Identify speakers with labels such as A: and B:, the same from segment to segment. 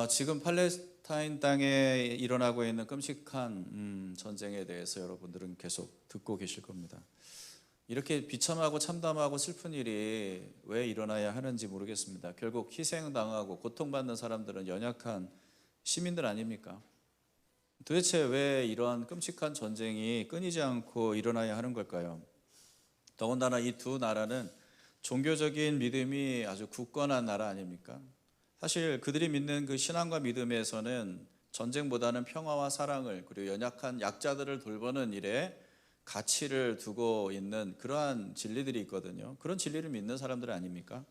A: 지금 팔레스타인 땅에 일어나고 있는 끔찍한 전쟁에 대해서 여러분들은 계속 듣고 계실 겁니다. 이렇게 비참하고 참담하고 슬픈 일이 왜 일어나야 하는지 모르겠습니다. 결국 희생당하고 고통받는 사람들은 연약한 시민들 아닙니까? 도대체 왜 이러한 끔찍한 전쟁이 끊이지 않고 일어나야 하는 걸까요? 더군다나 이 두 나라는 종교적인 믿음이 아주 굳건한 나라 아닙니까? 사실 그들이 믿는 그 신앙과 믿음에서는 전쟁보다는 평화와 사랑을, 그리고 연약한 약자들을 돌보는 일에 가치를 두고 있는 그러한 진리들이 있거든요. 그런 진리를 믿는 사람들 아닙니까?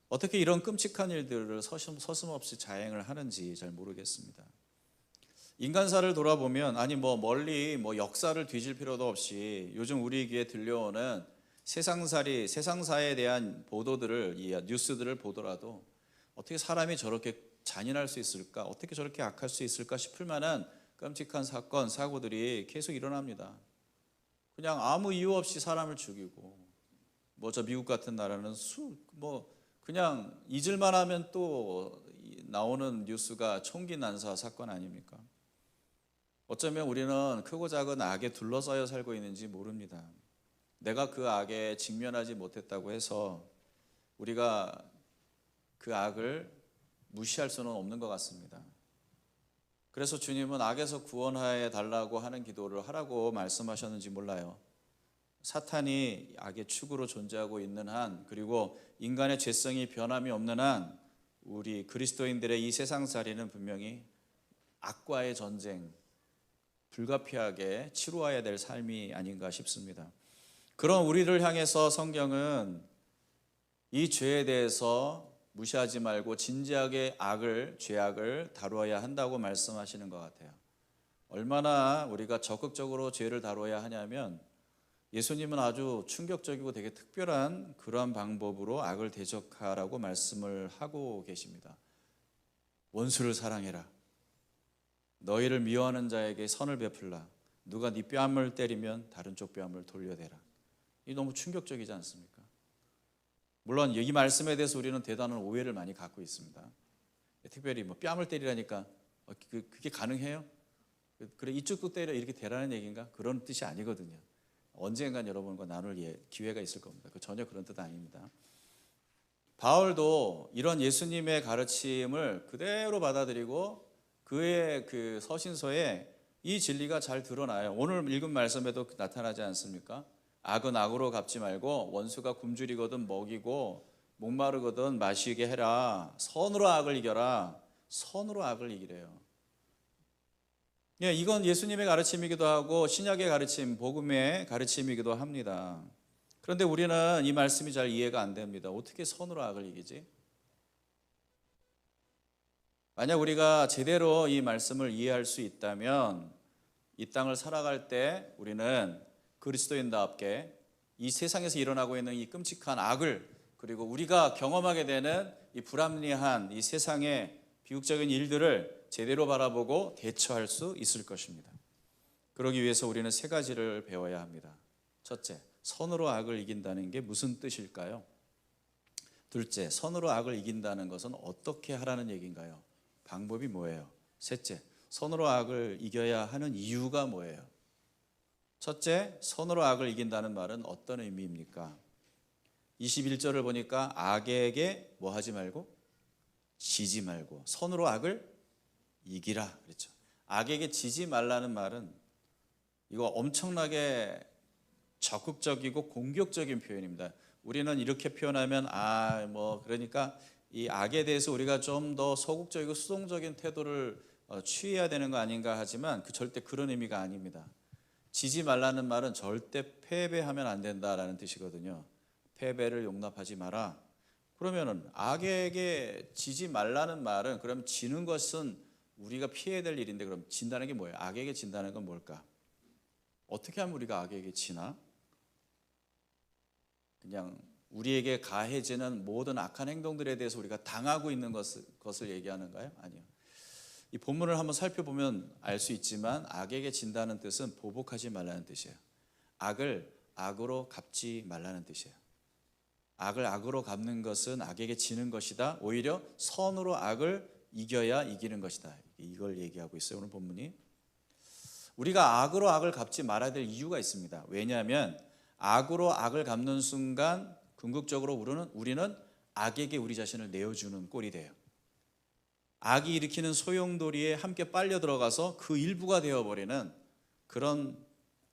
A: 어떻게 이런 끔찍한 일들을 서슴없이 자행을 하는지 잘 모르겠습니다. 인간사를 돌아보면, 아니 멀리 역사를 뒤질 필요도 없이 요즘 우리 귀에 들려오는 세상사에 대한 보도들을, 이 뉴스들을 보더라도 어떻게 사람이 저렇게 잔인할 수 있을까, 어떻게 저렇게 악할 수 있을까 싶을 만한 끔찍한 사건, 사고들이 계속 일어납니다. 그냥 아무 이유 없이 사람을 죽이고, 저 미국 같은 나라는 그냥 잊을만 하면 또 나오는 뉴스가 총기 난사 사건 아닙니까? 어쩌면 우리는 크고 작은 악에 둘러싸여 살고 있는지 모릅니다. 내가 그 악에 직면하지 못했다고 해서 우리가 그 악을 무시할 수는 없는 것 같습니다. 그래서 주님은 악에서 구원하여 달라고 하는 기도를 하라고 말씀하셨는지 몰라요. 사탄이 악의 축으로 존재하고 있는 한, 그리고 인간의 죄성이 변함이 없는 한, 우리 그리스도인들의 이 세상살이는 분명히 악과의 전쟁, 불가피하게 치루어야 될 삶이 아닌가 싶습니다. 그런 우리를 향해서 성경은 이 죄에 대해서 무시하지 말고 진지하게 죄악을 다루어야 한다고 말씀하시는 것 같아요. 얼마나 우리가 적극적으로 죄를 다루어야 하냐면, 예수님은 아주 충격적이고 되게 특별한 그러한 방법으로 악을 대적하라고 말씀을 하고 계십니다. 원수를 사랑해라. 너희를 미워하는 자에게 선을 베풀라. 누가 네 뺨을 때리면 다른 쪽 뺨을 돌려대라. 이 너무 충격적이지 않습니까? 물론 이 말씀에 대해서 우리는 대단한 오해를 많이 갖고 있습니다. 특별히 뺨을 때리라니까 그게 가능해요? 그래 이쪽도 때려 이렇게 되라는 얘기인가? 그런 뜻이 아니거든요. 언젠간 여러분과 나눌 기회가 있을 겁니다. 전혀 그런 뜻 아닙니다. 바울도 이런 예수님의 가르침을 그대로 받아들이고 그의 그 서신서에 이 진리가 잘 드러나요. 오늘 읽은 말씀에도 나타나지 않습니까? 악은 악으로 갚지 말고 원수가 굶주리거든 먹이고 목마르거든 마시게 해라. 선으로 악을 이겨라. 선으로 악을 이기래요. 이건 예수님의 가르침이기도 하고 신약의 가르침, 복음의 가르침이기도 합니다. 그런데 우리는 이 말씀이 잘 이해가 안 됩니다. 어떻게 선으로 악을 이기지? 만약 우리가 제대로 이 말씀을 이해할 수 있다면 이 땅을 살아갈 때 우리는 그리스도인답게 이 세상에서 일어나고 있는 이 끔찍한 악을, 그리고 우리가 경험하게 되는 이 불합리한 이 세상의 비극적인 일들을 제대로 바라보고 대처할 수 있을 것입니다. 그러기 위해서 우리는 세 가지를 배워야 합니다. 첫째, 선으로 악을 이긴다는 게 무슨 뜻일까요? 둘째, 선으로 악을 이긴다는 것은 어떻게 하라는 얘기인가요? 방법이 뭐예요? 셋째, 선으로 악을 이겨야 하는 이유가 뭐예요? 첫째, 선으로 악을 이긴다는 말은 어떤 의미입니까? 21절을 보니까 악에게 뭐 하지 말고? 지지 말고 선으로 악을 이기라 그랬죠. 악에게 지지 말라는 말은 이거 엄청나게 적극적이고 공격적인 표현입니다. 우리는 이렇게 표현하면 그러니까 이 악에 대해서 우리가 좀 더 소극적이고 수동적인 태도를 취해야 되는 거 아닌가 하지만 절대 그런 의미가 아닙니다. 지지 말라는 말은 절대 패배하면 안 된다라는 뜻이거든요. 패배를 용납하지 마라. 그러면은 악에게 지지 말라는 말은, 그럼 지는 것은 우리가 피해야 될 일인데, 그럼 진다는 게 뭐예요? 악에게 진다는 건 뭘까? 어떻게 하면 우리가 악에게 지나? 그냥 우리에게 가해지는 모든 악한 행동들에 대해서 우리가 당하고 있는 것을 얘기하는가요? 아니요. 이 본문을 한번 살펴보면 알 수 있지만 악에게 진다는 뜻은 보복하지 말라는 뜻이에요. 악을 악으로 갚지 말라는 뜻이에요. 악을 악으로 갚는 것은 악에게 지는 것이다. 오히려 선으로 악을 이겨야 이기는 것이다. 이걸 얘기하고 있어요. 오늘 본문이. 우리가 악으로 악을 갚지 말아야 될 이유가 있습니다. 왜냐하면 악으로 악을 갚는 순간 궁극적으로 우리는 악에게 우리 자신을 내어주는 꼴이 돼요. 악이 일으키는 소용돌이에 함께 빨려 들어가서 그 일부가 되어버리는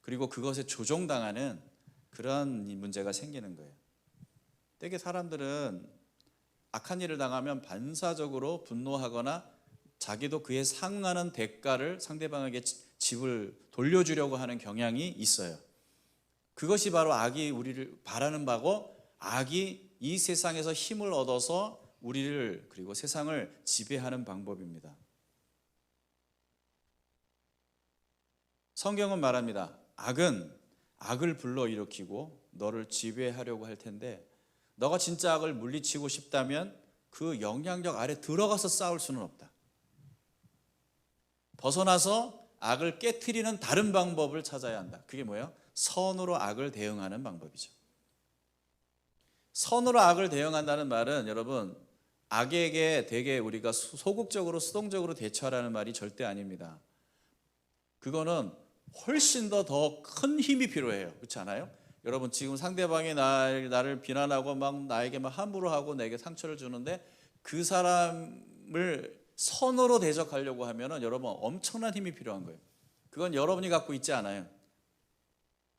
A: 그리고 그것에 조종당하는 그런 문제가 생기는 거예요. 되게 사람들은 악한 일을 당하면 반사적으로 분노하거나 자기도 그에 상응하는 대가를 상대방에게 집을 돌려주려고 하는 경향이 있어요. 그것이 바로 악이 우리를 바라는 바고, 악이 이 세상에서 힘을 얻어서 우리를 그리고 세상을 지배하는 방법입니다. 성경은 말합니다. 악은 악을 불러일으키고 너를 지배하려고 할 텐데, 너가 진짜 악을 물리치고 싶다면 그 영향력 아래 들어가서 싸울 수는 없다. 벗어나서 악을 깨트리는 다른 방법을 찾아야 한다. 그게 뭐예요? 선으로 악을 대응하는 방법이죠. 선으로 악을 대응한다는 말은 여러분, 악에게 되게 우리가 소극적으로 수동적으로 대처하라는 말이 절대 아닙니다. 그거는 훨씬 더 큰 힘이 필요해요. 그렇지 않아요? 여러분, 지금 상대방이 나를 비난하고 막 나에게 막 함부로 하고 내게 상처를 주는데 그 사람을 선으로 대적하려고 하면은 여러분 엄청난 힘이 필요한 거예요. 그건 여러분이 갖고 있지 않아요.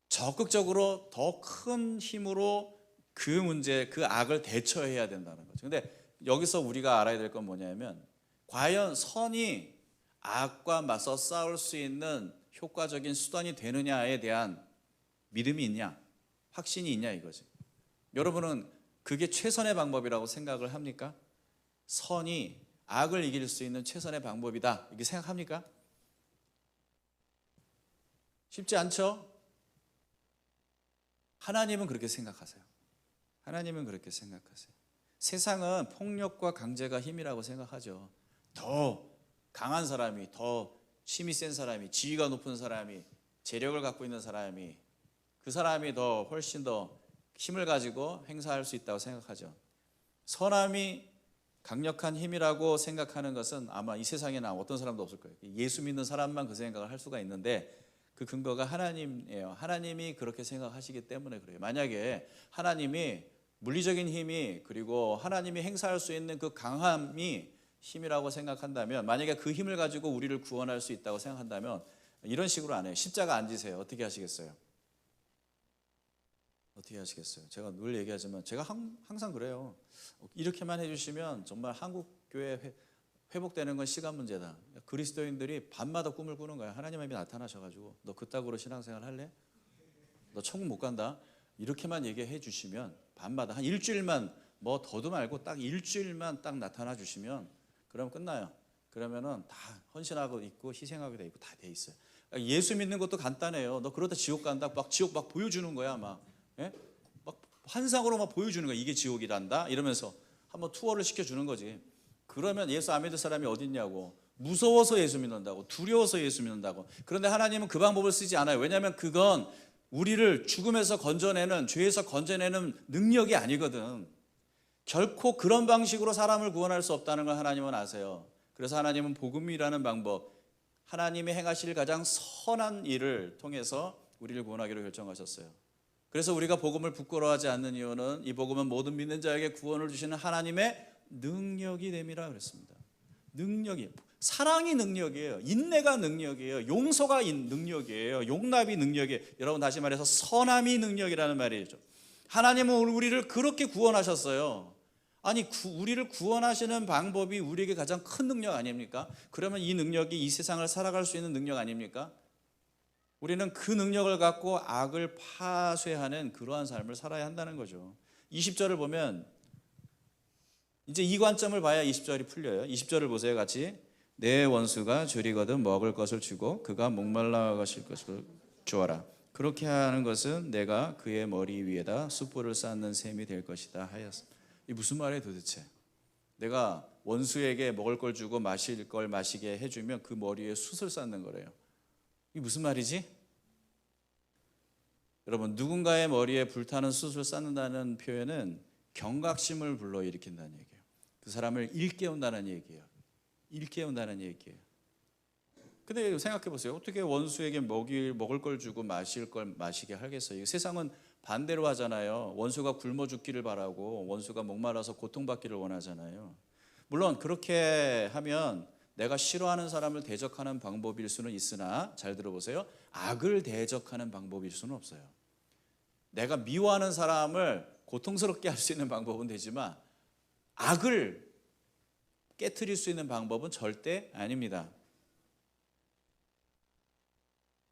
A: 적극적으로 더 큰 힘으로 그 문제, 그 악을 대처해야 된다는 거죠. 근데 여기서 우리가 알아야 될 건 뭐냐면, 과연 선이 악과 맞서 싸울 수 있는 효과적인 수단이 되느냐에 대한 믿음이 있냐, 확신이 있냐 이거지. 여러분은 그게 최선의 방법이라고 생각을 합니까? 선이 악을 이길 수 있는 최선의 방법이다 이렇게 생각합니까? 쉽지 않죠? 하나님은 그렇게 생각하세요. 하나님은 그렇게 생각하세요. 세상은 폭력과 강제가 힘이라고 생각하죠. 더 강한 사람이, 더 힘이 센 사람이, 지위가 높은 사람이, 재력을 갖고 있는 사람이, 그 사람이 더 훨씬 더 힘을 가지고 행사할 수 있다고 생각하죠. 선함이 강력한 힘이라고 생각하는 것은 아마 이 세상에는 어떤 사람도 없을 거예요. 예수 믿는 사람만 그 생각을 할 수가 있는데, 그 근거가 하나님이에요. 하나님이 그렇게 생각하시기 때문에 그래요. 만약에 하나님이 물리적인 힘이, 그리고 하나님이 행사할 수 있는 그 강함이 힘이라고 생각한다면, 만약에 그 힘을 가지고 우리를 구원할 수 있다고 생각한다면 이런 식으로 안 해요. 십자가 안 지세요. 어떻게 하시겠어요? 어떻게 하시겠어요? 제가 늘 얘기하지만 제가 항상 그래요. 이렇게만 해주시면 정말 한국 교회 회복되는 건 시간 문제다. 그리스도인들이 밤마다 꿈을 꾸는 거야. 하나님이 나타나셔가지고 너 그따구로 신앙생활 할래? 너 천국 못 간다. 이렇게만 얘기해 주시면, 밤마다 한 일주일만, 뭐 더도 말고 딱 일주일만 딱 나타나 주시면 그럼 끝나요. 그러면은 다 헌신하고 있고 희생하게 돼 있고 다 돼 있어요. 예수 믿는 것도 간단해요. 너 그러다 지옥 간다. 막 지옥 막 보여주는 거야. 막 환상으로 막 보여주는 거야. 이게 지옥이란다 이러면서 한번 투어를 시켜주는 거지. 그러면 예수 안 믿을 사람이 어디 있냐고. 무서워서 예수 믿는다고, 두려워서 예수 믿는다고. 그런데 하나님은 그 방법을 쓰지 않아요. 왜냐하면 그건 우리를 죽음에서 건져내는, 죄에서 건져내는 능력이 아니거든. 결코 그런 방식으로 사람을 구원할 수 없다는 걸 하나님은 아세요. 그래서 하나님은 복음이라는 방법, 하나님이 행하실 가장 선한 일을 통해서 우리를 구원하기로 결정하셨어요. 그래서 우리가 복음을 부끄러워하지 않는 이유는 이 복음은 모든 믿는 자에게 구원을 주시는 하나님의 능력이 됨이라 그랬습니다. 능력이, 사랑이 능력이에요. 인내가 능력이에요. 용서가 능력이에요. 용납이 능력이에요. 여러분, 다시 말해서 선함이 능력이라는 말이죠. 하나님은 우리를 그렇게 구원하셨어요. 아니, 우리를 구원하시는 방법이 우리에게 가장 큰 능력 아닙니까? 그러면 이 능력이 이 세상을 살아갈 수 있는 능력 아닙니까? 우리는 그 능력을 갖고 악을 파쇄하는 그러한 삶을 살아야 한다는 거죠. 20절을 보면 이제 이 관점을 봐야 20절이 풀려요. 20절을 보세요, 같이. 내 원수가 줄이거든 먹을 것을 주고 그가 목말라 가실 것을 주어라. 그렇게 하는 것은 내가 그의 머리 위에다 숯불을 쌓는 셈이 될 것이다 하였습니다. 이 무슨 말이에요 도대체? 내가 원수에게 먹을 걸 주고 마실 걸 마시게 해주면 그 머리에 숯을 쌓는 거래요. 이게 무슨 말이지? 여러분, 누군가의 머리에 불타는 숯을 쌓는다는 표현은 경각심을 불러일으킨다는 얘기예요. 그 사람을 일깨운다는 얘기예요. 일깨운다는 얘기예요. 근데 생각해 보세요. 어떻게 원수에게 먹을 걸 주고 마실 걸 마시게 하겠어요? 세상은 반대로 하잖아요. 원수가 굶어 죽기를 바라고 원수가 목말라서 고통받기를 원하잖아요. 물론 그렇게 하면 내가 싫어하는 사람을 대적하는 방법일 수는 있으나, 잘 들어보세요. 악을 대적하는 방법일 수는 없어요. 내가 미워하는 사람을 고통스럽게 할 수 있는 방법은 되지만 악을 깨트릴 수 있는 방법은 절대 아닙니다.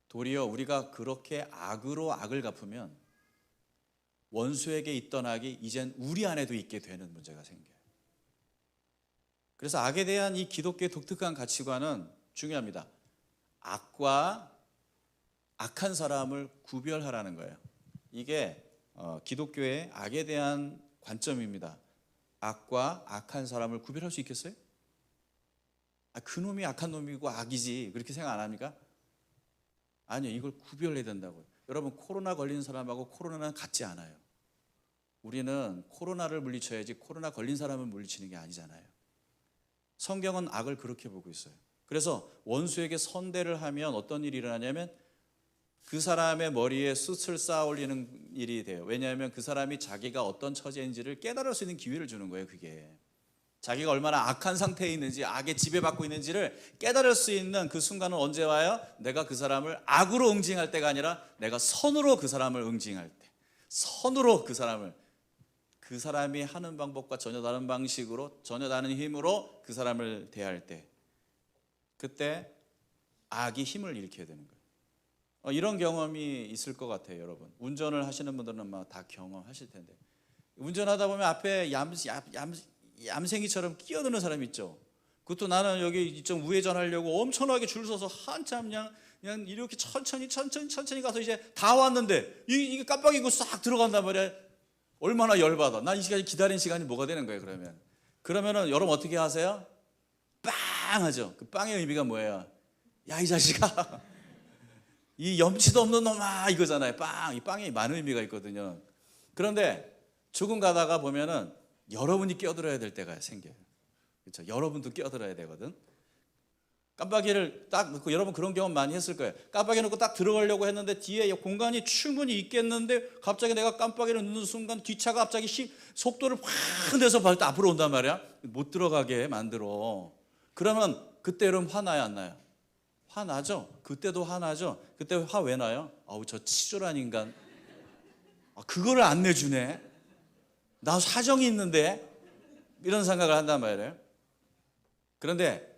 A: 도리어 우리가 그렇게 악으로 악을 갚으면 원수에게 있던 악이 이젠 우리 안에도 있게 되는 문제가 생겨요. 그래서 악에 대한 이 기독교의 독특한 가치관은 중요합니다. 악과 악한 사람을 구별하라는 거예요. 이게 기독교의 악에 대한 관점입니다. 악과 악한 사람을 구별할 수 있겠어요? 그놈이 악한 놈이고 악이지, 그렇게 생각 안 합니까? 아니요, 이걸 구별해야 된다고요. 여러분, 코로나 걸린 사람하고 코로나는 같지 않아요. 우리는 코로나를 물리쳐야지 코로나 걸린 사람을 물리치는 게 아니잖아요. 성경은 악을 그렇게 보고 있어요. 그래서 원수에게 선대를 하면 어떤 일이 일어나냐면 그 사람의 머리에 숯을 쌓아 올리는 일이 돼요. 왜냐하면 그 사람이 자기가 어떤 처지인지를 깨달을 수 있는 기회를 주는 거예요. 그게 자기가 얼마나 악한 상태에 있는지, 악에 지배받고 있는지를 깨달을 수 있는 그 순간은 언제 와요? 내가 그 사람을 악으로 응징할 때가 아니라 내가 선으로 그 사람을 응징할 때, 선으로 그 사람이 하는 방법과 전혀 다른 방식으로, 전혀 다른 힘으로 그 사람을 대할 때, 그때 악이 힘을 잃게 되는 거예요. 이런 경험이 있을 것 같아요, 여러분. 운전을 하시는 분들은 아마 다 경험하실 텐데, 운전하다 보면 앞에 얌생이처럼 끼어드는 사람이 있죠. 그것도 나는 여기 이쪽 우회전하려고 엄청나게 줄 서서 한참 그냥 이렇게 천천히 가서 이제 다 왔는데 이게 깜빡이고 싹 들어간단 말이야. 얼마나 열받아. 난 이 시간에 기다린 시간이 뭐가 되는 거예요, 그러면은 여러분 어떻게 하세요? 빵 하죠. 그 빵의 의미가 뭐예요? 야, 이 자식아. 이 염치도 없는 놈아, 이거잖아요. 이 빵에 많은 의미가 있거든요. 그런데 조금 가다가 보면은 여러분이 끼어들어야 될 때가 생겨요. 그렇죠? 여러분도 끼어들어야 되거든. 깜빡이를 딱 넣고, 여러분 그런 경험 많이 했을 거예요. 깜빡이 넣고 딱 들어가려고 했는데 뒤에 공간이 충분히 있겠는데 갑자기 내가 깜빡이를 넣는 순간 뒷차가 갑자기 속도를 확 내서 앞으로 온단 말이야. 못 들어가게 만들어. 그러면 그때 여러분 화나요, 안 나요? 화나죠? 그때도 화나죠? 그때 화 왜 나요? 저 치졸한 인간. 그거를 안 내주네. 나 사정이 있는데, 이런 생각을 한단 말이에요. 그런데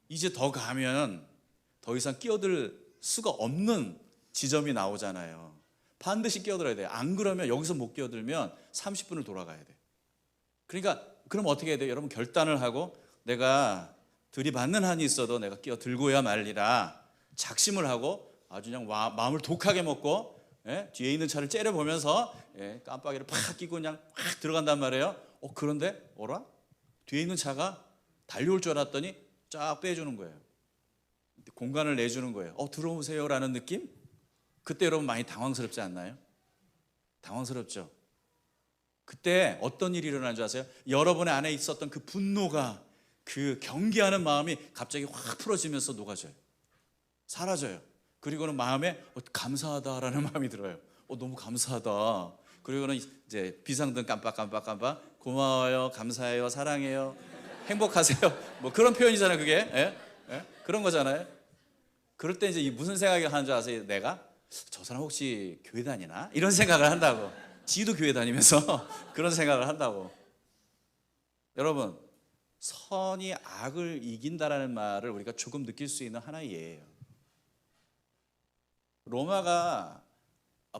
A: 이제 더 가면 더 이상 끼어들 수가 없는 지점이 나오잖아요. 반드시 끼어들어야 돼요. 안 그러면 여기서 못 끼어들면 30분을 돌아가야 돼요. 그러니까 그럼 어떻게 해야 돼요? 여러분 결단을 하고 내가 들이받는 한이 있어도 내가 끼어들고야 말리라 작심을 하고 아주 그냥 마음을 독하게 먹고, 뒤에 있는 차를 째려보면서 깜빡이를 팍 끼고 그냥 확 들어간단 말이에요. 그런데 어라? 뒤에 있는 차가 달려올 줄 알았더니 쫙 빼주는 거예요. 공간을 내주는 거예요. 들어오세요 라는 느낌? 그때 여러분 많이 당황스럽지 않나요? 당황스럽죠. 그때 어떤 일이 일어나는 줄 아세요? 여러분의 안에 있었던 그 분노가, 그 경계하는 마음이 갑자기 확 풀어지면서 녹아져요. 사라져요. 그리고는 마음에 감사하다라는 마음이 들어요. 너무 감사하다. 그리고는 이제 비상등 깜빡 고마워요, 감사해요, 사랑해요, 행복하세요. 뭐 그런 표현이잖아요, 그게. 그런 거잖아요. 그럴 때 이제 무슨 생각을 하는 줄 아세요? 내가 저 사람 혹시 교회 다니나? 이런 생각을 한다고. 지도 교회 다니면서 그런 생각을 한다고. 여러분, 선이 악을 이긴다라는 말을 우리가 조금 느낄 수 있는 하나의 예예요. 로마가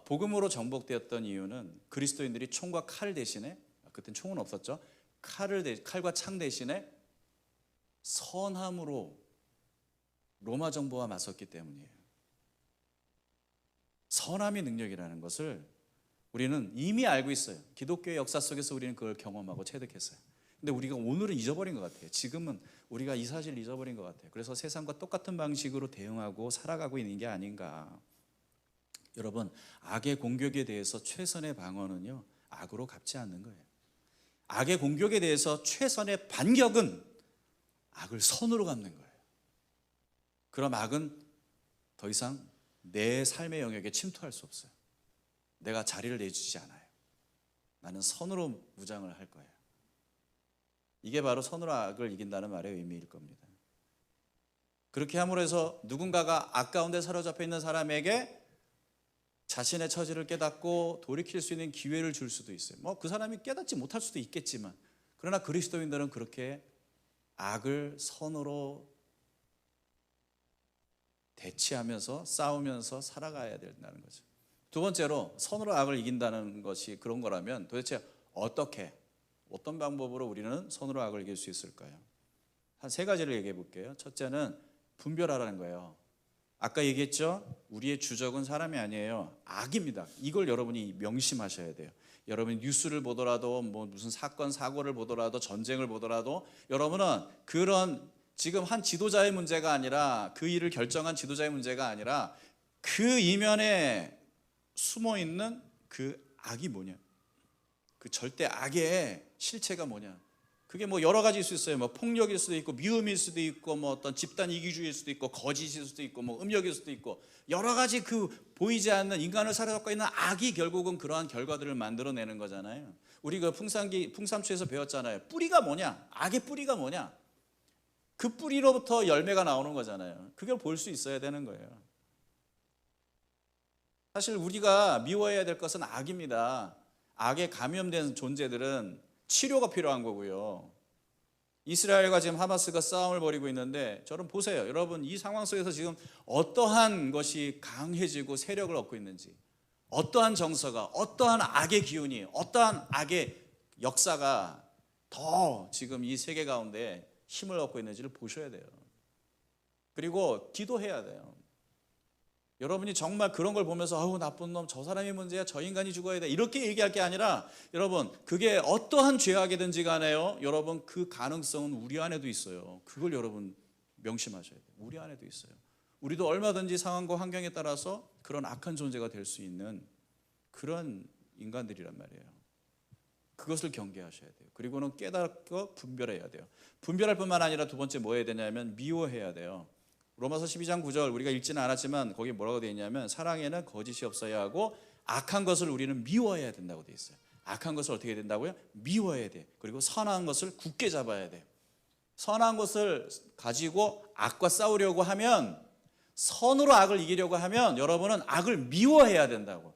A: 복음으로 정복되었던 이유는 그리스도인들이 총과 칼 대신에, 그때는 총은 없었죠, 칼과 창 대신에 선함으로 로마 정부와 맞섰기 때문이에요. 선함이 능력이라는 것을 우리는 이미 알고 있어요. 기독교의 역사 속에서 우리는 그걸 경험하고 체득했어요. 근데 우리가 오늘은 잊어버린 것 같아요. 지금은 우리가 이 사실을 잊어버린 것 같아요. 그래서 세상과 똑같은 방식으로 대응하고 살아가고 있는 게 아닌가. 여러분, 악의 공격에 대해서 최선의 방어는요, 악으로 갚지 않는 거예요. 악의 공격에 대해서 최선의 반격은 악을 선으로 갚는 거예요. 그럼 악은 더 이상 내 삶의 영역에 침투할 수 없어요. 내가 자리를 내주지 않아요. 나는 선으로 무장을 할 거예요. 이게 바로 선으로 악을 이긴다는 말의 의미일 겁니다. 그렇게 함으로 해서 누군가가 악 가운데 사로잡혀 있는 사람에게 자신의 처지를 깨닫고 돌이킬 수 있는 기회를 줄 수도 있어요. 뭐 그 사람이 깨닫지 못할 수도 있겠지만, 그러나 그리스도인들은 그렇게 악을 선으로 대치하면서 싸우면서 살아가야 된다는 거죠. 두 번째로, 선으로 악을 이긴다는 것이 그런 거라면 도대체 어떤 방법으로 우리는 선으로 악을 이길 수 있을까요? 한 세 가지를 얘기해 볼게요. 첫째는 분별하라는 거예요. 아까 얘기했죠? 우리의 주적은 사람이 아니에요. 악입니다. 이걸 여러분이 명심하셔야 돼요. 여러분이 뉴스를 보더라도, 뭐 무슨 사건 사고를 보더라도, 전쟁을 보더라도, 여러분은 그런 지금 한 지도자의 문제가 아니라, 그 일을 결정한 지도자의 문제가 아니라, 그 이면에 숨어 있는 그 악이 뭐냐, 그 절대 악의 실체가 뭐냐. 그게 뭐 여러 가지일 수 있어요. 뭐 폭력일 수도 있고, 미움일 수도 있고, 뭐 어떤 집단 이기주의일 수도 있고, 거짓일 수도 있고, 뭐 음욕일 수도 있고, 여러 가지 그 보이지 않는 인간을 사로잡고 있는 악이 결국은 그러한 결과들을 만들어내는 거잖아요. 우리 그 풍삼추에서 배웠잖아요. 뿌리가 뭐냐? 악의 뿌리가 뭐냐? 그 뿌리로부터 열매가 나오는 거잖아요. 그걸 볼 수 있어야 되는 거예요. 사실 우리가 미워해야 될 것은 악입니다. 악에 감염된 존재들은 치료가 필요한 거고요. 이스라엘과 지금 하마스가 싸움을 벌이고 있는데, 저는 보세요. 여러분, 이 상황 속에서 지금 어떠한 것이 강해지고 세력을 얻고 있는지, 어떠한 정서가, 어떠한 악의 기운이, 어떠한 악의 역사가 더 지금 이 세계 가운데 힘을 얻고 있는지를 보셔야 돼요. 그리고 기도해야 돼요. 여러분이 정말 그런 걸 보면서 아우 나쁜 놈, 저 사람이 문제야, 저 인간이 죽어야 돼, 이렇게 얘기할 게 아니라, 여러분 그게 어떠한 죄악이든지 간에요, 여러분 그 가능성은 우리 안에도 있어요. 그걸 여러분 명심하셔야 돼요. 우리 안에도 있어요. 우리도 얼마든지 상황과 환경에 따라서 그런 악한 존재가 될 수 있는 그런 인간들이란 말이에요. 그것을 경계하셔야 돼요. 그리고는 깨닫고 분별해야 돼요. 분별할 뿐만 아니라 두 번째 뭐 해야 되냐면 미워해야 돼요. 로마서 12장 9절 우리가 읽지는 않았지만 거기 뭐라고 되어 있냐면, 사랑에는 거짓이 없어야 하고 악한 것을 우리는 미워해야 된다고 되어 있어요. 악한 것을 어떻게 해야 된다고요? 미워해야 돼. 그리고 선한 것을 굳게 잡아야 돼. 선한 것을 가지고 악과 싸우려고 하면, 선으로 악을 이기려고 하면 여러분은 악을 미워해야 된다고.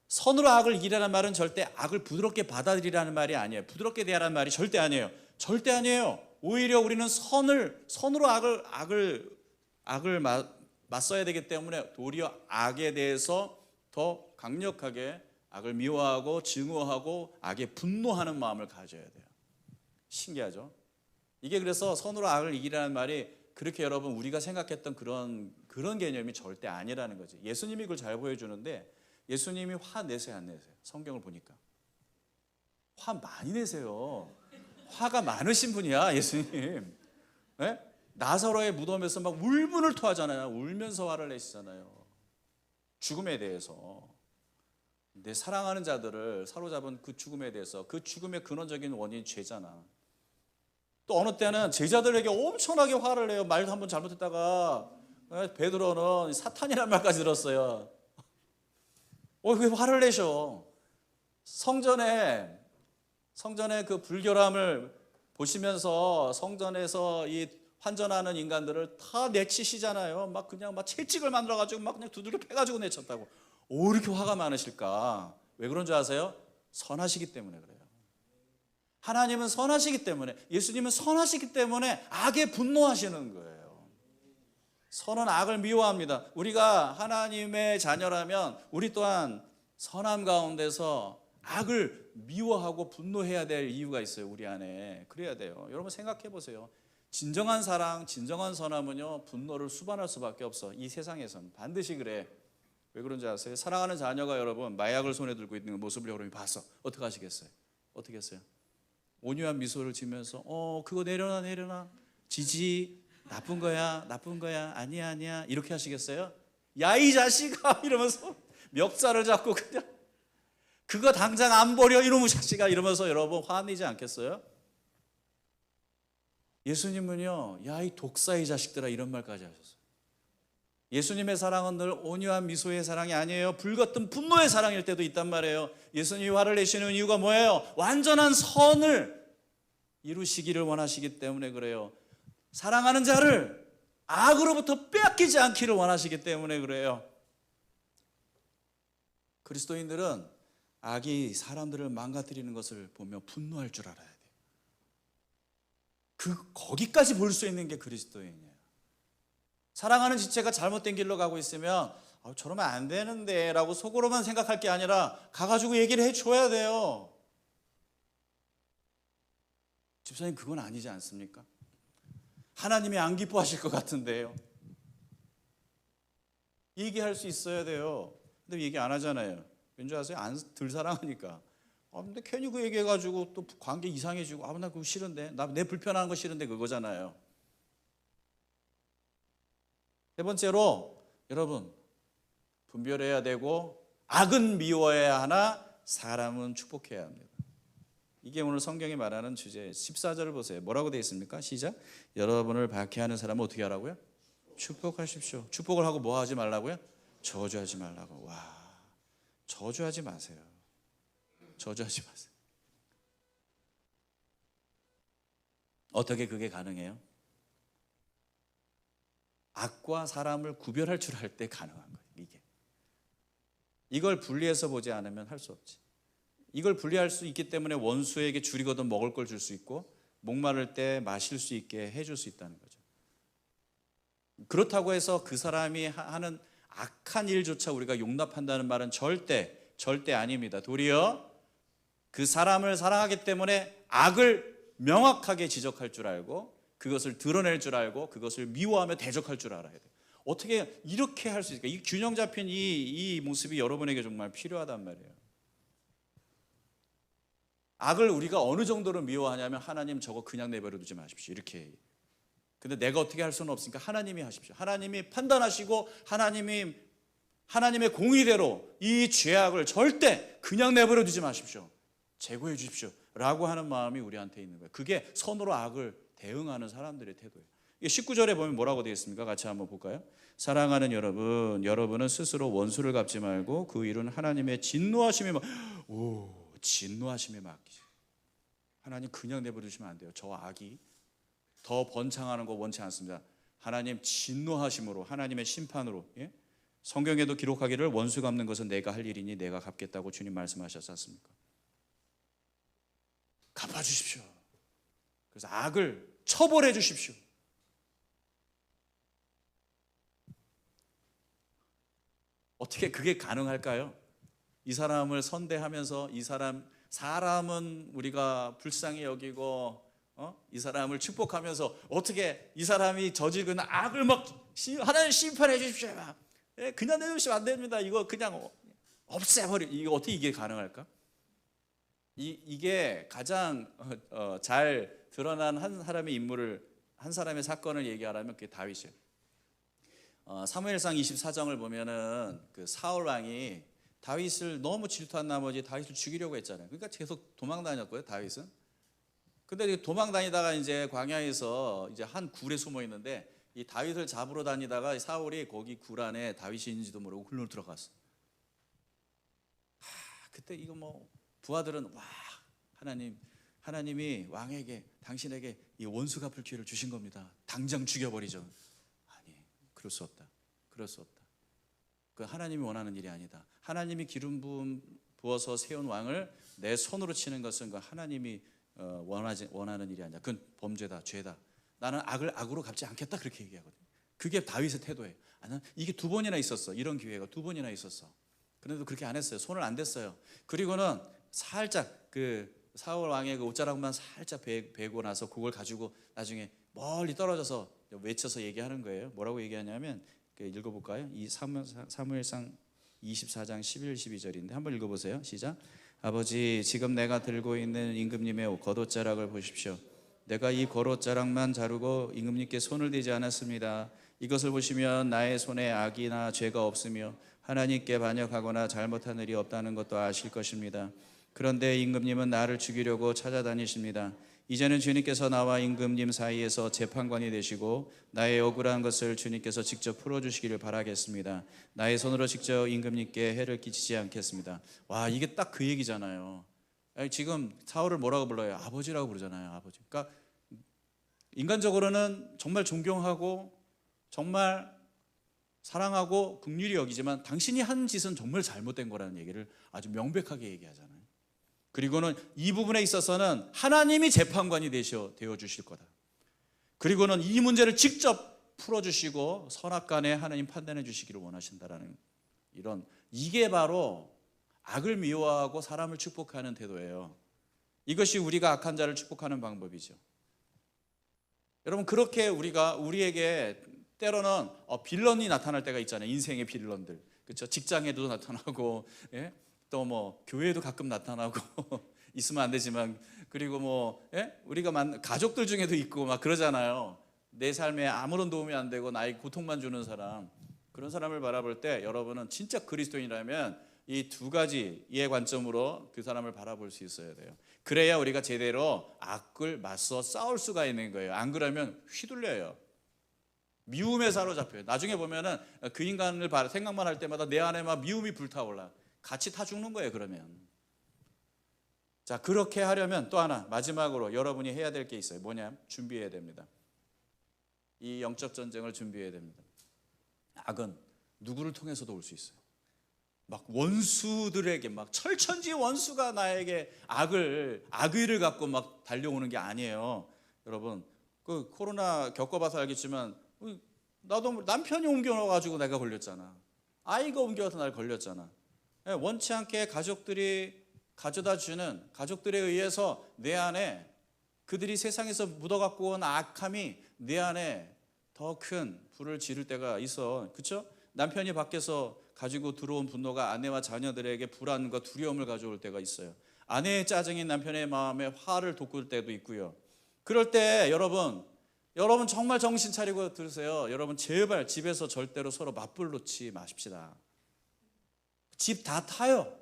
A: 선으로 악을 이기라는 말은 절대 악을 부드럽게 받아들이라는 말이 아니에요. 부드럽게 대하라는 말이 절대 아니에요. 절대 아니에요. 오히려 우리는 선으로 악을 맞서야 되기 때문에 도리어 악에 대해서 더 강력하게 악을 미워하고 증오하고 악에 분노하는 마음을 가져야 돼요. 신기하죠? 이게 그래서 선으로 악을 이기라는 말이 그렇게 여러분 우리가 생각했던 그런 개념이 절대 아니라는 거지. 예수님이 그걸 잘 보여주는데, 예수님이 화 내세요 안 내세요? 성경을 보니까 화 많이 내세요. 화가 많으신 분이야 예수님. 네? 나사로의 무덤에서 막 울분을 토하잖아요. 울면서 화를 내시잖아요. 죽음에 대해서. 내 사랑하는 자들을 사로잡은 그 죽음에 대해서, 그 죽음의 근원적인 원인이 죄잖아. 또 어느 때는 제자들에게 엄청나게 화를 내요. 말도 한번 잘못했다가 베드로는 사탄이라는 말까지 들었어요. 왜 화를 내셔? 성전에 그 불결함을 보시면서 성전에서 이 환전하는 인간들을 다 내치시잖아요. 막 그냥 막 채찍을 만들어가지고 막 그냥 두들겨 패가지고 내쳤다고. 왜 이렇게 화가 많으실까? 왜 그런 줄 아세요? 선하시기 때문에 그래요. 하나님은 선하시기 때문에, 예수님은 선하시기 때문에 악에 분노하시는 거예요. 선은 악을 미워합니다. 우리가 하나님의 자녀라면 우리 또한 선함 가운데서 악을 미워하고 분노해야 될 이유가 있어요. 우리 안에. 그래야 돼요. 여러분 생각해 보세요. 진정한 사랑, 진정한 선함은요, 분노를 수반할 수밖에 없어. 이 세상에선 반드시 그래. 왜 그런지 아세요? 사랑하는 자녀가 여러분 마약을 손에 들고 있는 모습을 여러분이 봤어. 어떻게 하시겠어요? 어떻게 했어요? 온유한 미소를 지면서 그거 내려놔 지지, 나쁜 거야 아니야 이렇게 하시겠어요? 야 이 자식아 이러면서 멱살을 잡고 그냥 그거 당장 안 버려 이놈의 자식아 이러면서 여러분 화내지 않겠어요? 예수님은요, 야, 이 독사의 자식들아, 이런 말까지 하셨어요. 예수님의 사랑은 늘 온유한 미소의 사랑이 아니에요. 불같은 분노의 사랑일 때도 있단 말이에요. 예수님이 화를 내시는 이유가 뭐예요? 완전한 선을 이루시기를 원하시기 때문에 그래요. 사랑하는 자를 악으로부터 빼앗기지 않기를 원하시기 때문에 그래요. 그리스도인들은 악이 사람들을 망가뜨리는 것을 보며 분노할 줄 알아야 돼요. 거기까지 볼 수 있는 게 그리스도인이에요. 사랑하는 지체가 잘못된 길로 가고 있으면 저러면 안 되는데 라고 속으로만 생각할 게 아니라 가가지고 얘기를 해줘야 돼요. 집사님, 그건 아니지 않습니까? 하나님이 안 기뻐하실 것 같은데요. 얘기할 수 있어야 돼요. 근데 얘기 안 하잖아요. 왠지 아세요? 덜 사랑하니까. 근데 괜히 그 얘기해가지고 또 관계 이상해지고, 나 그거 싫은데, 내 불편한 거 싫은데, 그거잖아요. 세 번째로, 여러분, 분별해야 되고 악은 미워해야 하나 사람은 축복해야 합니다. 이게 오늘 성경이 말하는 주제. 14절을 보세요. 뭐라고 되어 있습니까? 시작. 여러분을 박해하는 사람은 어떻게 하라고요? 축복하십시오. 축복을 하고 뭐 하지 말라고요? 저주하지 말라고. 와, 저주하지 마세요. 저주하지 마세요. 어떻게 그게 가능해요? 악과 사람을 구별할 줄 알 때 가능한 거예요. 이걸 분리해서 보지 않으면 할 수 없지. 이걸 분리할 수 있기 때문에 원수에게 줄이거든 먹을 걸 줄 수 있고, 목마를 때 마실 수 있게 해줄 수 있다는 거죠. 그렇다고 해서 그 사람이 하는 악한 일조차 우리가 용납한다는 말은 절대 아닙니다. 도리어 그 사람을 사랑하기 때문에 악을 명확하게 지적할 줄 알고, 그것을 드러낼 줄 알고, 그것을 미워하며 대적할 줄 알아야 돼요. 어떻게 이렇게 할 수 있을까? 이 균형 잡힌 이 모습이 여러분에게 정말 필요하단 말이에요. 악을 우리가 어느 정도로 미워하냐면, 하나님 저거 그냥 내버려 두지 마십시오, 이렇게. 근데 내가 어떻게 할 수는 없으니까 하나님이 하십시오. 하나님이 판단하시고 하나님의 공의대로 이 죄악을 절대 그냥 내버려 두지 마십시오. 제거해 주십시오 라고 하는 마음이 우리한테 있는 거예요. 그게 선으로 악을 대응하는 사람들의 태도예요. 19절에 보면 뭐라고 되어 있습니까? 같이 한번 볼까요? 사랑하는 여러분은 스스로 원수를 갚지 말고 그 일은 하나님의 진노하심에 맡기세요. 하나님 그냥 내버려 두시면 안 돼요. 저 악이 더 번창하는 거 원치 않습니다. 하나님 진노하심으로, 하나님의 심판으로. 성경에도 기록하기를 원수 갚는 것은 내가 할 일이니 내가 갚겠다고 주님 말씀하셨지 않습니까? 갚아주십시오. 그래서 악을 처벌해 주십시오. 어떻게 그게 가능할까요? 이 사람을 선대하면서 사람은 우리가 불쌍히 여기고 이 사람을 축복하면서 어떻게 이 사람이 저지르는 악을 하나님 심판해 주십시오. 그냥 내주시면 안 됩니다. 이거 그냥 없애버려. 이거 어떻게 이게 가능할까? 이게 가장 잘 드러난 한 사람의 인물을, 한 사람의 사건을 얘기하라면 그게 다윗이에요. 사무엘상 24장을 보면은 그 사울 왕이 다윗을 너무 질투한 나머지 다윗을 죽이려고 했잖아요. 그러니까 계속 도망 다녔고요, 다윗은. 근데 도망 다니다가 이제 광야에서 이제 한 굴에 숨어 있는데, 이 다윗을 잡으러 다니다가 사울이 거기 굴 안에 다윗인지도 모르고 굴로 들어갔어. 그때 이거 부하들은 하나님이 왕에게, 당신에게 이 원수 갚을 기회를 주신 겁니다. 당장 죽여버리죠. 아니, 그럴 수 없다. 그 하나님이 원하는 일이 아니다. 하나님이 기름 부어서 세운 왕을 내 손으로 치는 것은 그 하나님이 원하는 일이 아니야. 그건 범죄다, 죄다. 나는 악을 악으로 갚지 않겠다, 그렇게 얘기하거든요. 그게 다윗의 태도예요. 이게 2번이나 있었어. 이런 기회가 2번이나 있었어. 그런데도 그렇게 안 했어요. 손을 안 댔어요. 그리고는 살짝 그 사울 왕의 그 옷자락만 살짝 베고 나서 그걸 가지고 나중에 멀리 떨어져서 외쳐서 얘기하는 거예요. 뭐라고 얘기하냐면, 읽어볼까요? 이 사무엘상 24장 11, 12절인데 한번 읽어보세요. 시작. 아버지, 지금 내가 들고 있는 임금님의 겉옷자락을 보십시오. 내가 이 겉옷자락만 자르고 임금님께 손을 대지 않았습니다. 이것을 보시면 나의 손에 악이나 죄가 없으며 하나님께 반역하거나 잘못한 일이 없다는 것도 아실 것입니다. 그런데 임금님은 나를 죽이려고 찾아다니십니다. 이제는 주님께서 나와 임금님 사이에서 재판관이 되시고 나의 억울한 것을 주님께서 직접 풀어주시기를 바라겠습니다. 나의 손으로 직접 임금님께 해를 끼치지 않겠습니다. 와, 이게 딱 그 얘기잖아요. 지금 사울을 뭐라고 불러요? 아버지라고 부르잖아요. 아버지. 그러니까 인간적으로는 정말 존경하고 정말 사랑하고 긍휼히 여기지만 당신이 한 짓은 정말 잘못된 거라는 얘기를 아주 명백하게 얘기하잖아요. 그리고는 이 부분에 있어서는 하나님이 재판관이 되어 주실 거다. 그리고는 이 문제를 직접 풀어주시고 선악간에 하나님 판단해 주시기를 원하신다라는 이게 바로 악을 미워하고 사람을 축복하는 태도예요. 이것이 우리가 악한 자를 축복하는 방법이죠. 여러분, 그렇게 우리에게 때로는 빌런이 나타날 때가 있잖아요. 인생의 빌런들, 그렇죠? 직장에도 나타나고, 예? 또 뭐 교회에도 가끔 나타나고 있으면 안 되지만, 그리고 우리가 가족들 중에도 있고 막 그러잖아요. 내 삶에 아무런 도움이 안 되고 나에게 고통만 주는 사람, 그런 사람을 바라볼 때 여러분은 진짜 그리스도인이라면 이 두 가지의 관점으로 그 사람을 바라볼 수 있어야 돼요. 그래야 우리가 제대로 악을 맞서 싸울 수가 있는 거예요. 안 그러면 휘둘려요. 미움에 사로잡혀요. 나중에 보면은 그 인간을 생각만 할 때마다 내 안에 막 미움이 불타올라. 같이 타 죽는 거예요, 그러면. 자, 그렇게 하려면 또 하나 마지막으로 여러분이 해야 될 게 있어요. 뭐냐? 준비해야 됩니다. 이 영적 전쟁을 준비해야 됩니다. 악은 누구를 통해서도 올 수 있어요. 막 원수들에게 막 철천지 원수가 나에게 악의를 갖고 막 달려오는 게 아니에요. 여러분, 그 코로나 겪어봐서 알겠지만 나도 남편이 옮겨가지고 내가 걸렸잖아. 아이가 옮겨와서 날 걸렸잖아. 원치 않게 가족들이 가져다 주는 가족들에 의해서 내 안에 그들이 세상에서 묻어갖고 온 악함이 내 안에 더 큰 불을 지를 때가 있어. 그렇죠? 남편이 밖에서 가지고 들어온 분노가 아내와 자녀들에게 불안과 두려움을 가져올 때가 있어요. 아내의 짜증이 남편의 마음에 화를 돋굴 때도 있고요. 그럴 때 여러분 정말 정신 차리고 들으세요. 여러분, 제발 집에서 절대로 서로 맞불 놓지 마십시다. 집 다 타요.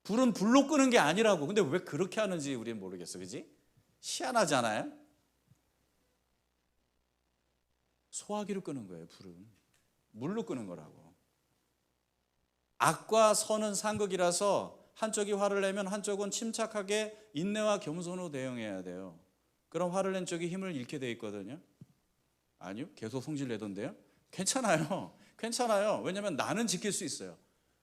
A: 불은 불로 끄는 게 아니라고. 근데 왜 그렇게 하는지 우리는 모르겠어. 그지? 희한하잖아요. 소화기로 끄는 거예요. 불은 물로 끄는 거라고. 악과 선은 상극이라서 한쪽이 화를 내면 한쪽은 침착하게 인내와 겸손으로 대응해야 돼요. 그럼 화를 낸 쪽이 힘을 잃게 돼 있거든요. 아니요, 계속 성질 내던데요. 괜찮아요. 왜냐하면 나는 지킬 수 있어요.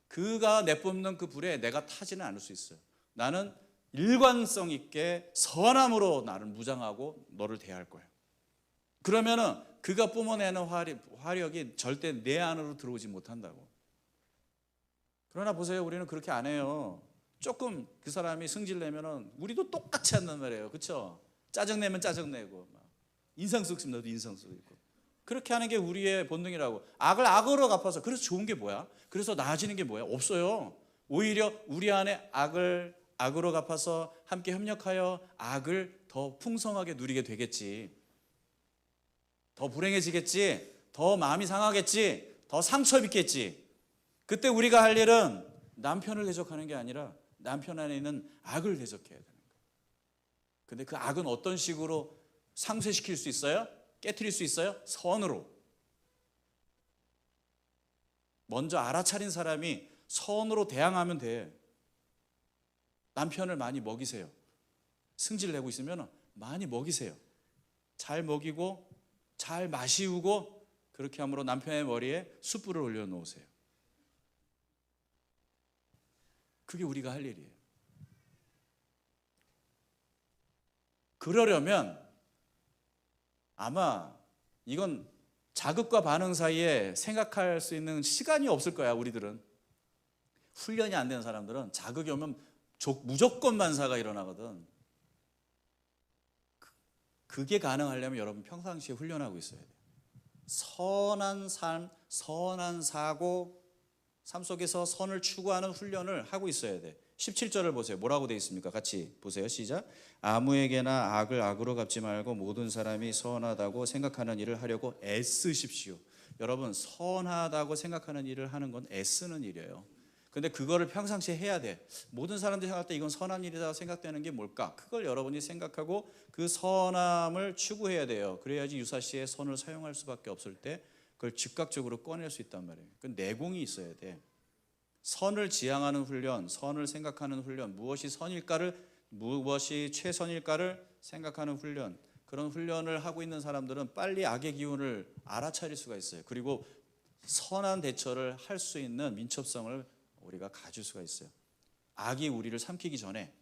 A: 그가 내뿜는 그 불에 내가 타지는 않을 수 있어요. 나는 일관성 있게 선함으로 나를 무장하고 너를 대할 거예요. 그러면은 그가 뿜어내는 화력이 절대 내 안으로 들어오지 못한다고. 그러나 보세요, 우리는 그렇게 안 해요. 조금 그 사람이 승질내면은 우리도 똑같이 한단 말이에요. 그렇죠? 짜증내면 짜증내고, 인상 쓰고 싶으면 나도 인상 쓰고 있고. 그렇게 하는 게 우리의 본능이라고. 악을 악으로 갚아서. 그래서 좋은 게 뭐야? 그래서 나아지는 게 뭐야? 없어요. 오히려 우리 안에 악을 악으로 갚아서 함께 협력하여 악을 더 풍성하게 누리게 되겠지. 더 불행해지겠지. 더 마음이 상하겠지. 더 상처 입겠지. 그때 우리가 할 일은 남편을 대적하는 게 아니라 남편 안에 있는 악을 대적해야 되는 거예요. 근데 그 악은 어떤 식으로 상쇄시킬 수 있어요? 깨트릴 수 있어요? 선으로. 먼저 알아차린 사람이 선으로 대항하면 돼. 남편을 많이 먹이세요. 승질 내고 있으면 많이 먹이세요. 잘 먹이고 잘 마시우고 그렇게 함으로 남편의 머리에 숯불을 올려놓으세요. 그게 우리가 할 일이에요. 그러려면 아마 이건 자극과 반응 사이에 생각할 수 있는 시간이 없을 거야. 우리들은 훈련이 안 되는 사람들은 자극이 오면 무조건 반사가 일어나거든. 그게 가능하려면 여러분 평상시에 훈련하고 있어야 돼요. 선한 삶, 선한 사고, 삶 속에서 선을 추구하는 훈련을 하고 있어야 돼. 17절을 보세요. 뭐라고 되어 있습니까? 같이 보세요. 시작. 아무에게나 악을 악으로 갚지 말고 모든 사람이 선하다고 생각하는 일을 하려고 애쓰십시오. 여러분, 선하다고 생각하는 일을 하는 건 애쓰는 일이에요. 근데 그거를 평상시에 해야 돼. 모든 사람들이 생각할 때 이건 선한 일이다 생각되는 게 뭘까? 그걸 여러분이 생각하고 그 선함을 추구해야 돼요. 그래야지 유사시에 선을 사용할 수밖에 없을 때 그걸 즉각적으로 꺼낼 수 있단 말이에요. 그 내공이 있어야 돼. 선을 지향하는 훈련, 선을 생각하는 훈련, 무엇이 최선일까를 생각하는 훈련, 그런 훈련을 하고 있는 사람들은 빨리 악의 기운을 알아차릴 수가 있어요. 그리고 선한 대처를 할 수 있는 민첩성을 우리가 가질 수가 있어요. 악이 우리를 삼키기 전에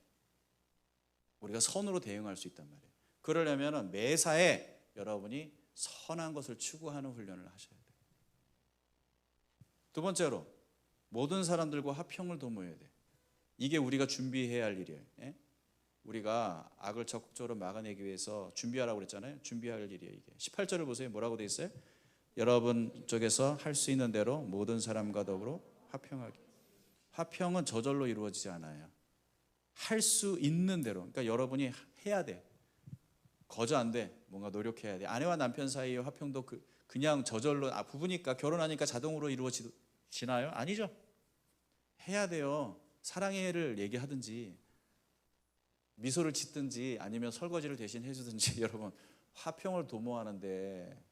A: 우리가 선으로 대응할 수 있단 말이에요. 그러려면 매사에 여러분이 선한 것을 추구하는 훈련을 하셔야 돼요. 두 번째로 모든 사람들과 화평을 도모해야 돼. 이게 우리가 준비해야 할 일이에요. 예? 우리가 악을 적극적으로 막아내기 위해서 준비하라고 그랬잖아요. 준비할 일이에요. 이게 18절을 보세요. 뭐라고 돼 있어요? 여러분 쪽에서 할 수 있는 대로 모든 사람과 더불어 화평하기. 화평은 저절로 이루어지지 않아요. 할 수 있는 대로. 그러니까 여러분이 해야 돼. 거저 안 돼. 뭔가 노력해야 돼. 아내와 남편 사이의 화평도 그냥 저절로 부부니까 결혼하니까 자동으로 이루어지나요? 아니죠. 해야 돼요. 사랑해를 얘기하든지 미소를 짓든지 아니면 설거지를 대신 해주든지 여러분 화평을 도모하는데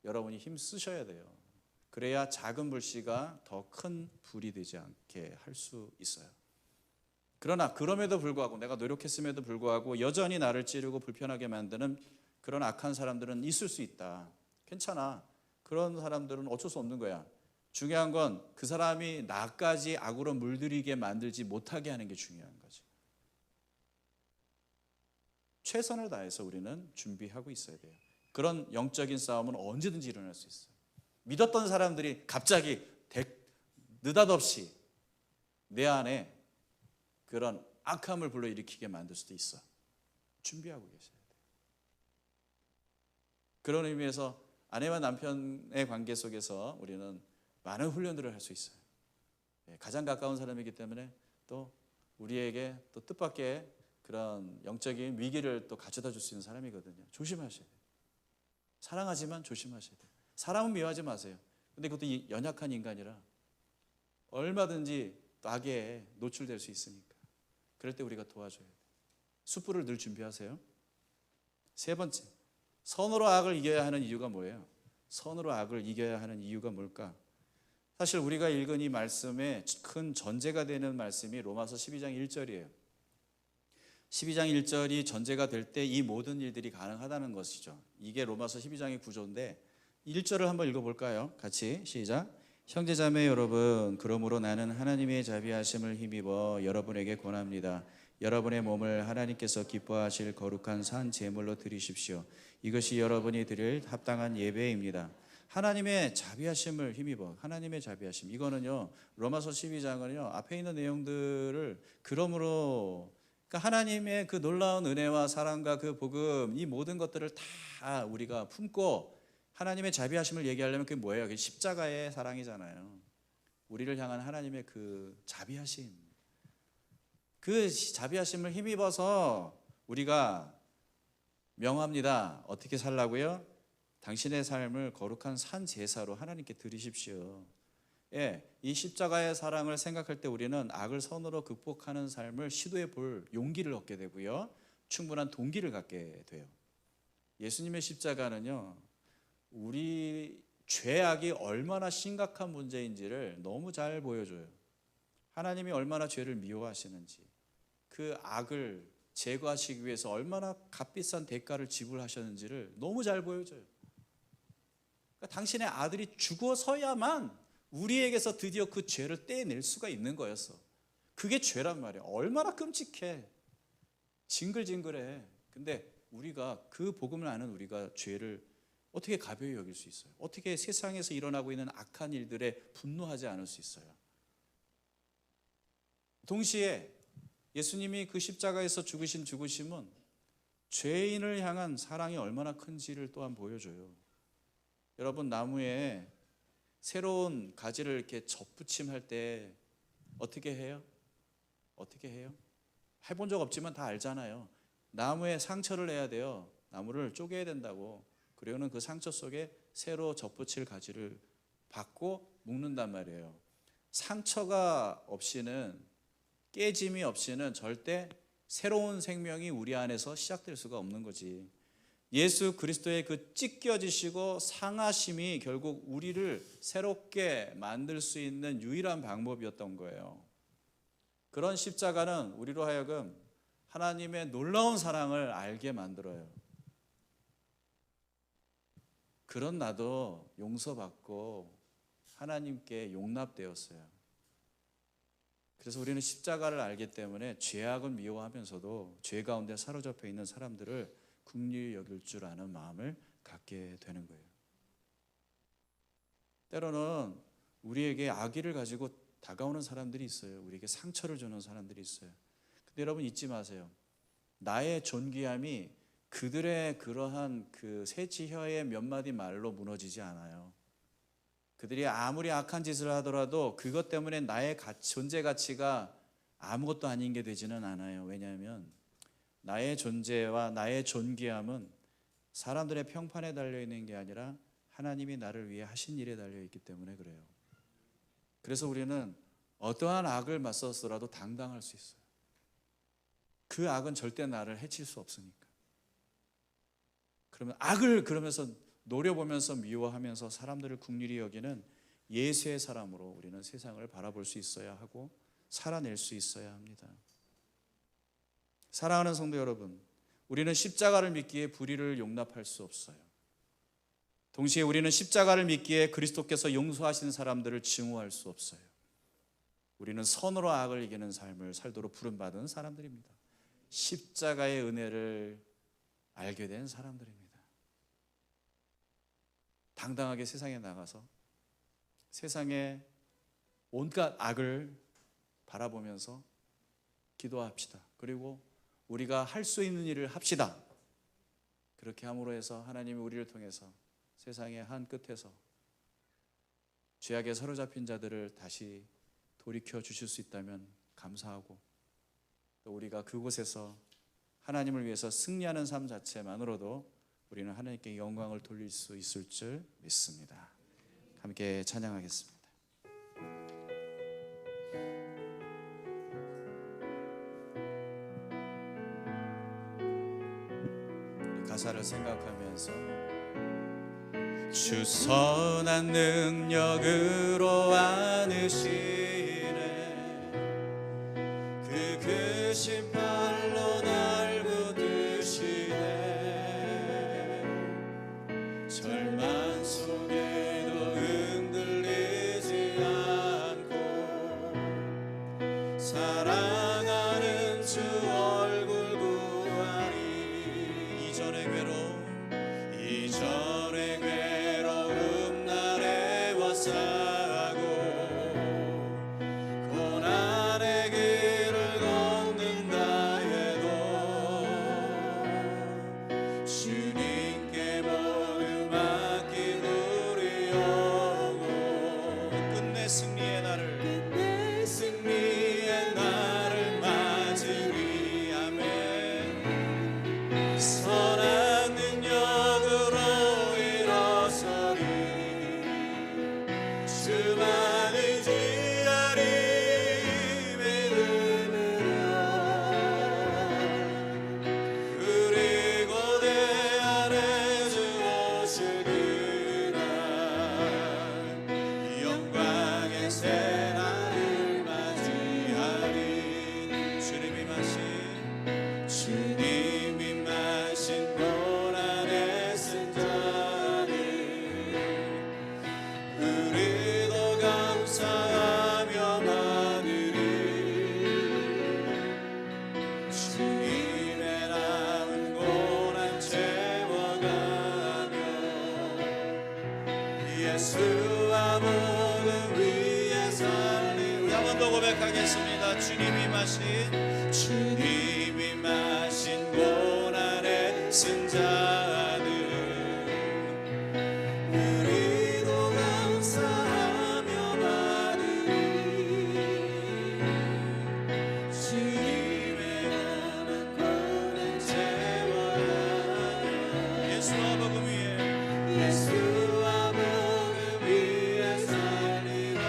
A: 여러분이 힘 쓰셔야 돼요. 그래야 작은 불씨가 더 큰 불이 되지 않게 할 수 있어요. 그러나 그럼에도 불구하고 내가 노력했음에도 불구하고 여전히 나를 찌르고 불편하게 만드는 그런 악한 사람들은 있을 수 있다. 괜찮아. 그런 사람들은 어쩔 수 없는 거야. 중요한 건 그 사람이 나까지 악으로 물들이게 만들지 못하게 하는 게 중요한 거지. 최선을 다해서 우리는 준비하고 있어야 돼요. 그런 영적인 싸움은 언제든지 일어날 수 있어요. 믿었던 사람들이 갑자기 느닷없이 내 안에 그런 악함을 불러일으키게 만들 수도 있어. 준비하고 계셔야 돼요. 그런 의미에서 아내와 남편의 관계 속에서 우리는 많은 훈련들을 할 수 있어요. 가장 가까운 사람이기 때문에 또 우리에게 또 뜻밖의 그런 영적인 위기를 또 가져다 줄 수 있는 사람이거든요. 조심하셔야 돼요. 사랑하지만 조심하셔야 돼요. 사람은 미워하지 마세요. 근데 그것도 연약한 인간이라 얼마든지 또 악에 노출될 수 있으니까 그럴 때 우리가 도와줘야 돼요. 숯불을 늘 준비하세요. 세 번째, 선으로 악을 이겨야 하는 이유가 뭐예요? 선으로 악을 이겨야 하는 이유가 뭘까? 사실 우리가 읽은 이 말씀에 큰 전제가 되는 말씀이 로마서 12장 1절이에요. 12장 1절이 전제가 될 때 이 모든 일들이 가능하다는 것이죠. 이게 로마서 12장의 구조인데 1절을 한번 읽어볼까요? 같이 시작. 형제자매 여러분, 그러므로 나는 하나님의 자비하심을 힘입어 여러분에게 권합니다. 여러분의 몸을 하나님께서 기뻐하실 거룩한 산 제물로 드리십시오. 이것이 여러분이 드릴 합당한 예배입니다. 하나님의 자비하심을 힘입어. 하나님의 자비하심. 이거는요, 로마서 12장은요, 앞에 있는 내용들을 그러므로 그러니까 하나님의 그 놀라운 은혜와 사랑과 그 복음, 이 모든 것들을 다 우리가 품고 하나님의 자비하심을 얘기하려면 그게 뭐예요? 그게 십자가의 사랑이잖아요. 우리를 향한 하나님의 그 자비하심. 그 자비하심을 힘입어서 우리가 명합니다. 어떻게 살라고요? 당신의 삶을 거룩한 산 제사로 하나님께 드리십시오. 예, 이 십자가의 사랑을 생각할 때 우리는 악을 선으로 극복하는 삶을 시도해 볼 용기를 얻게 되고요. 충분한 동기를 갖게 돼요. 예수님의 십자가는요, 우리 죄악이 얼마나 심각한 문제인지를 너무 잘 보여줘요. 하나님이 얼마나 죄를 미워하시는지, 그 악을 제거하시기 위해서 얼마나 값비싼 대가를 지불하셨는지를 너무 잘 보여줘요. 그러니까 당신의 아들이 죽어서야만 우리에게서 드디어 그 죄를 떼낼 수가 있는 거였어. 그게 죄란 말이야. 얼마나 끔찍해. 징글징글해. 근데 우리가 그 복음을 아는 우리가 죄를 어떻게 가벼이 여길 수 있어요? 어떻게 세상에서 일어나고 있는 악한 일들에 분노하지 않을 수 있어요? 동시에 예수님이 그 십자가에서 죽으신 죽으심은 죄인을 향한 사랑이 얼마나 큰지를 또한 보여줘요. 여러분, 나무에 새로운 가지를 이렇게 접붙임할 때 어떻게 해요? 어떻게 해요? 해본 적 없지만 다 알잖아요. 나무에 상처를 내야 돼요. 나무를 쪼개야 된다고. 그리고는 그 상처 속에 새로 접붙일 가지를 받고 묶는단 말이에요. 상처가 없이는, 깨짐이 없이는 절대 새로운 생명이 우리 안에서 시작될 수가 없는 거지. 예수 그리스도의 그 찢겨지시고 상하심이 결국 우리를 새롭게 만들 수 있는 유일한 방법이었던 거예요. 그런 십자가는 우리로 하여금 하나님의 놀라운 사랑을 알게 만들어요. 그런 나도 용서받고 하나님께 용납되었어요. 그래서 우리는 십자가를 알기 때문에 죄악을 미워하면서도 죄 가운데 사로잡혀 있는 사람들을 긍휼히 여길 줄 아는 마음을 갖게 되는 거예요. 때로는 우리에게 악의를 가지고 다가오는 사람들이 있어요. 우리에게 상처를 주는 사람들이 있어요. 근데 여러분 잊지 마세요. 나의 존귀함이 그들의 그러한 그 새치혀의 몇 마디 말로 무너지지 않아요. 그들이 아무리 악한 짓을 하더라도 그것 때문에 나의 존재 가치가 아무것도 아닌 게 되지는 않아요. 왜냐하면 나의 존재와 나의 존귀함은 사람들의 평판에 달려있는 게 아니라 하나님이 나를 위해 하신 일에 달려있기 때문에 그래요. 그래서 우리는 어떠한 악을 맞섰더라도 당당할 수 있어요. 그 악은 절대 나를 해칠 수 없으니까. 그러면 악을 그러면서 노려보면서 미워하면서 사람들을 긍휼히 여기는 예수의 사람으로 우리는 세상을 바라볼 수 있어야 하고 살아낼 수 있어야 합니다. 사랑하는 성도 여러분, 우리는 십자가를 믿기에 불의를 용납할 수 없어요. 동시에 우리는 십자가를 믿기에 그리스도께서 용서하신 사람들을 증오할 수 없어요. 우리는 선으로 악을 이기는 삶을 살도록 부름받은 사람들입니다. 십자가의 은혜를 알게 된 사람들입니다. 당당하게 세상에 나가서 세상의 온갖 악을 바라보면서 기도합시다. 그리고 우리가 할 수 있는 일을 합시다. 그렇게 함으로 해서 하나님이 우리를 통해서 세상의 한 끝에서 죄악에 사로잡힌 자들을 다시 돌이켜 주실 수 있다면 감사하고, 또 우리가 그곳에서 하나님을 위해서 승리하는 삶 자체만으로도 우리는 하나님께 영광을 돌릴 수 있을 줄 믿습니다. 함께 찬양하겠습니다. 가사를 생각하면서 주 선한 능력으로 안으시네, 그 크신 팔로 날 붙드시네, 절망 속에도 흔들리지 않고 사랑하는 주 얼굴 구하니, 이전의 괴로움 날 애워싸고 고난의 길을 걷는다 해도 주님께 모두 맡긴 우리 영혼, 끝내 승리의 날을 맞으리. 아멘. 선한 능력으로 일어서리, 주만 의지하리. 믿음으로 그리고 내 안에 주 오실 그날 영광의 새 날을 맞이하리. 주님이 마신 고난의 승자를 우리도 감사하며 받으리. 주님의 남은 고난 채워가며 예수와 모든 위에 살리. 우리 한 번 더 고백하겠습니다. 주님이 마신 고난의 승자들 우리도 감사하며 받으리. 주님의 남은 고난 채워가며 예수와 복음 위에 살리라.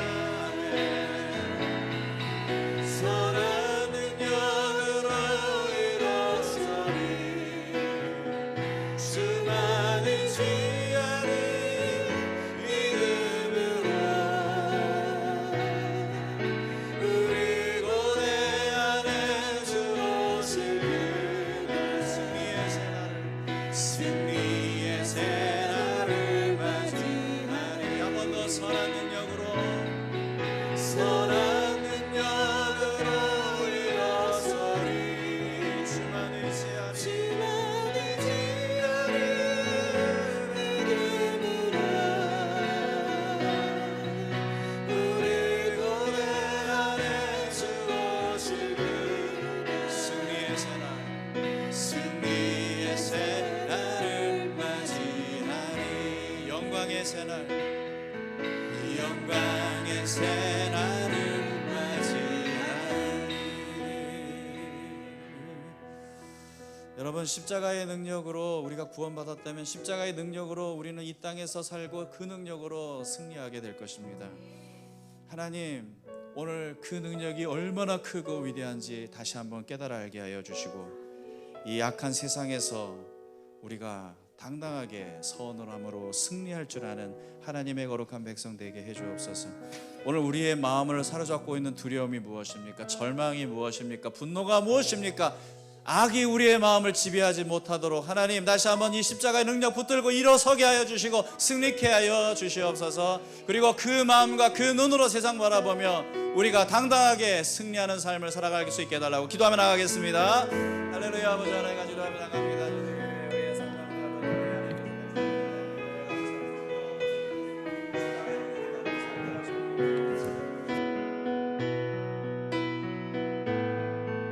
A: 영광의 새날, 이 영광의 새날을 맞이하리. 여러분, 십자가의 능력으로 우리가 구원받았다면 십자가의 능력으로 우리는 이 땅에서 살고 그 능력으로 승리하게 될 것입니다. 하나님, 오늘 그 능력이 얼마나 크고 위대한지 다시 한번 깨달아 알게 하여 주시고, 이 악한 세상에서 우리가 당당하게 선언함으로 승리할 줄 아는 하나님의 거룩한 백성 되게 해 주옵소서. 오늘 우리의 마음을 사로잡고 있는 두려움이 무엇입니까? 절망이 무엇입니까? 분노가 무엇입니까? 악이 우리의 마음을 지배하지 못하도록 하나님 다시 한번 이 십자가의 능력 붙들고 일어서게 하여 주시고 승리케 하여 주시옵소서. 그리고 그 마음과 그 눈으로 세상 바라보며 우리가 당당하게 승리하는 삶을 살아갈 수 있게 해달라고 기도하며 나가겠습니다. 할렐루야. 아버지 하나님, 기도하며 나갑니다.